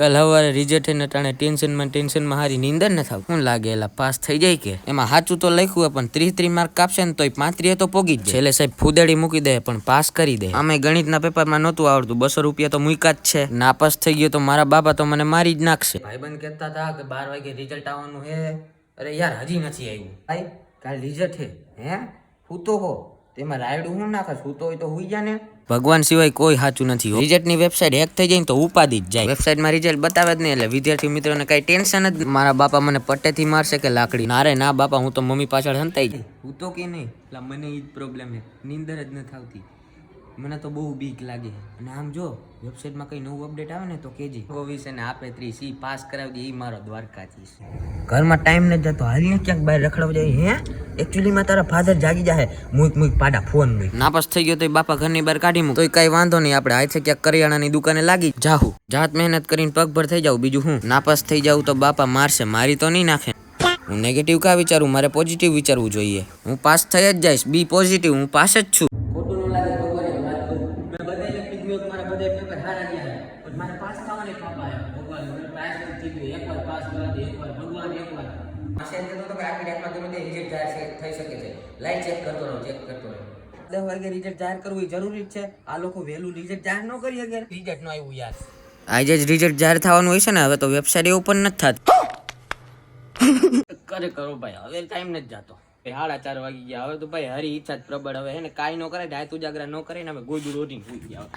કલ હવારે રિઝલ્ટ ને ટાણે ટેન્શનમાં હારી નીંદર ન થાવ શું લાગે એલા પાસ થઈ જાય કે એમાં સાચું તો લખ્યું પણ 30 માર્ક કાપશે ને તોય 35 તો પોગી જ છેલ્લે સાહેબ ફૂદેડી મૂકી દે પણ પાસ કરી દે અમે ગણિતના પેપરમાં નહોતું આવડતું 200 રૂપિયા તો મૂક્યા જ છે નાપાસ થઈ ગયો તો મારા બાપા તો મને મારી જ નાખશે ભાઈબંધ કહેતા હતા કે 12 વાગે રિઝલ્ટ આવવાનું હે અરે યાર હજી નથી આવ્યું ભાઈ કાલ રિઝલ્ટ હે હે હું તો હો તેમાં રાયડું હું નાખસ હું તો હોય તો હુઈ જા ને ભગવાન સિવાય કોઈ સાચું નથી રિઝલ્ટની વેબસાઇટ હેક થઈ જાય તો ઉપાડી જ જાય વેબસાઇટમાં રિઝલ્ટ બતાવે જ નહીં એટલે વિદ્યાર્થી મિત્રોને કઈ ટેન્શન જ મારા બાપા મને પટ્ટેથી મારશે કે લાકડી નારે ના બાપા હું તો મમ્મી પાછળ હંતાઈ જાય હું તો કે નહીં એટલે મને ઈ જ પ્રોબ્લેમ હે નીંદર જ નથી આવતી મને તો બહુ બીક લાગે અને આમ જો વેબસાઇટમાં કઈ નવું અપડેટ આવે ને તો કેજી વિશે ને આપે 30 ઈ પાસ કરાવી દે ઈ મારો દ્વારકાધીશ ઘરમાં ટાઈમ ન જતો હાલને ક્યાંક બહાર રખડવા જાય હે એકચ્યુઅલી માં તારા ફાધર જાગી જાહે મુક પાડા ફોન મૂક નાપાસ થઈ ગયો તો બાપા ઘરની બહાર કાઢી મૂક તોય કઈ વાંધો નહીં આપણે આઈ છે ક્યાંક કરિયાણાની દુકાને લાગી જાહું જાત મહેનત કરીને પગભર થઈ જાવ બીજું હું નાપાસ થઈ જાવ તો બાપા મારશે મારી તો નહીં નાખે હું નેગેટિવ કા વિચારું મારે પોઝિટિવ વિચારવું જોઈએ હું પાસ થઈ જ જઈશ બી પોઝિટિવ હું પાસ જ છું મારે પાસ થવાને પાપા ભગવાન મને પાસ થઈ ગયો એકવાર પાસ કરા દે એકવાર ભગવાન એકવાર મેસેજ કરતો તો કે આખી રાતમાં ગમે તે રિઝલ્ટ જાહેર થઈ શકે છે લાઈવ ચેક કરતો રહો 10 વાગે રિઝલ્ટ જાહેર કરવું જરૂરી છે આ લોકો વહેલું રિઝલ્ટ જાહેર ન કરી શકે રિઝલ્ટ નો આવ્યું યાર આજે જ રિઝલ્ટ જાહેર થવાનું હોય છે ને હવે તો વેબસાઇટ ઓપન નથી થતી કરો ભાઈ હવે ટાઈમ નથી જાતો 4:30 વાગી ગયા હવે તો ભાઈ હરી ઈચ્છા જ પ્રબળ હવે હે ને કાઈ ન કરે ડાયત ઉજાગરા ન કરે ને હવે ગોદડું રોટીને સુઈ ગયા